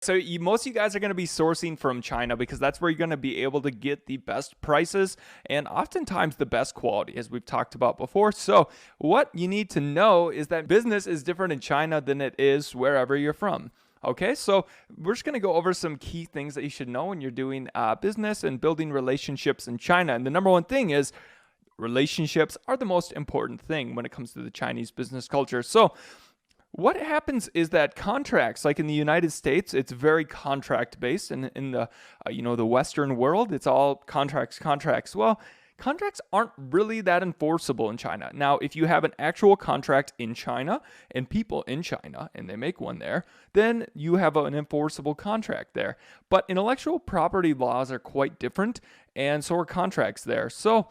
So most of you guys are going to be sourcing from China because that's where you're going to be able to get the best prices and oftentimes the best quality, as we've talked about before. So what you need to know is that business is different in China than it is wherever you're from. Okay, so we're just going to go over some key things that you should know when you're doing business and building relationships in China. And the number one thing is relationships are the most important thing when it comes to the Chinese business culture. So what happens is that contracts, like in the United States, it's very contract based, and in the the Western world, it's all contracts. Well, contracts aren't really that enforceable in China. Now, if you have an actual contract in China and people in China and they make one there, then you have an enforceable contract there. But intellectual property laws are quite different, and so are contracts there. So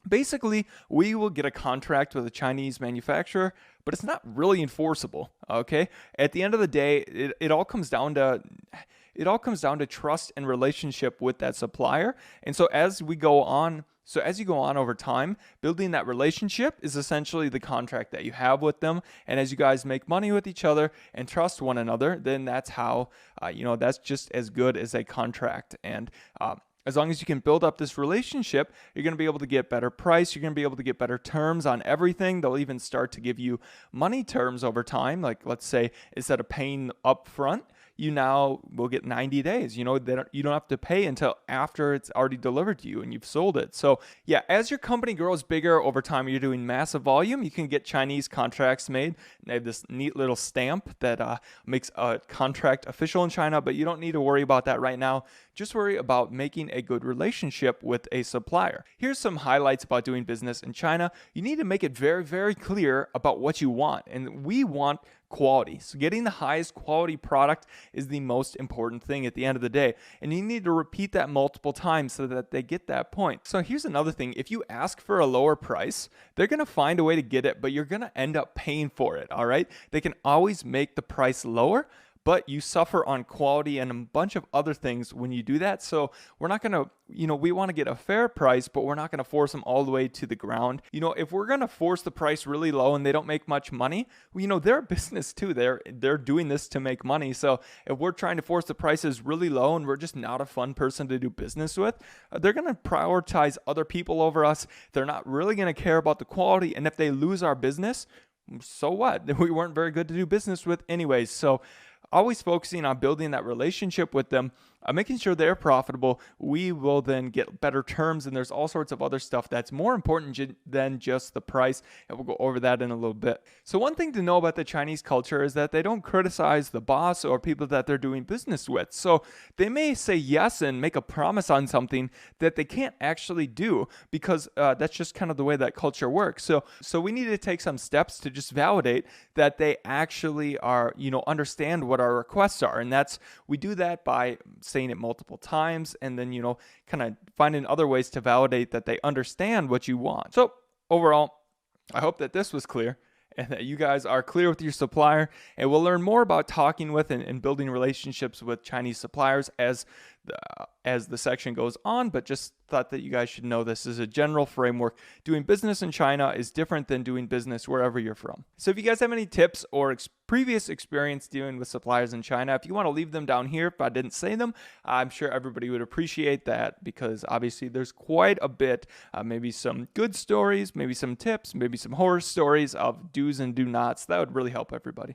basically, we will get a contract with a Chinese manufacturer, but it's not really enforceable. Okay. At the end of the day, it all comes down to trust and relationship with that supplier. And so as you go on over time, building that relationship is essentially the contract that you have with them. And as you guys make money with each other and trust one another, then that's how that's just as good as a contract. And as long as you can build up this relationship, you're going to be able to get better price. You're going to be able to get better terms on everything. They'll even start to give you money terms over time. Like, let's say instead of paying up front, you now will get 90 days. You don't have to pay until after it's already delivered to you and you've sold it. So yeah, as your company grows bigger over time, you're doing massive volume, you can get Chinese contracts made. They have this neat little stamp that makes a contract official in China, but you don't need to worry about that right now. Just worry about making a good relationship with a supplier. Here's some highlights about doing business in China. You need to make it very, very clear about what you want. And we want quality. So getting the highest quality product is the most important thing at the end of the day. And you need to repeat that multiple times so that they get that point. So here's another thing. If you ask for a lower price, they're going to find a way to get it, but you're going to end up paying for it. All right. They can always make the price lower, but you suffer on quality and a bunch of other things when you do that. So we're not going to, we want to get a fair price, but we're not going to force them all the way to the ground. If we're going to force the price really low and they don't make much money, they're a business too. They're doing this to make money. So if we're trying to force the prices really low and we're just not a fun person to do business with, they're going to prioritize other people over us. They're not really going to care about the quality. And if they lose our business, so what? We weren't very good to do business with anyways. So always focusing on building that relationship with them, making sure they're profitable. We will then get better terms, and there's all sorts of other stuff that's more important than just the price, and we'll go over that in a little bit. So one thing to know about the Chinese culture is that they don't criticize the boss or people that they're doing business with. So they may say yes and make a promise on something that they can't actually do because that's just kind of the way that culture works. So we need to take some steps to just validate that they actually are, understand what our requests are. And we do that by saying it multiple times and then, kind of finding other ways to validate that they understand what you want. So overall, I hope that this was clear and that you guys are clear with your supplier. And we'll learn more about talking with and building relationships with Chinese suppliers as the section goes on, but just thought that you guys should know this is a general framework. Doing business in China is different than doing business wherever you're from. So if you guys have any tips or previous experience dealing with suppliers in China, if you want to leave them down here, if I didn't say them, I'm sure everybody would appreciate that because obviously there's quite a bit, maybe some good stories, maybe some tips, maybe some horror stories of do's and do nots. That would really help everybody.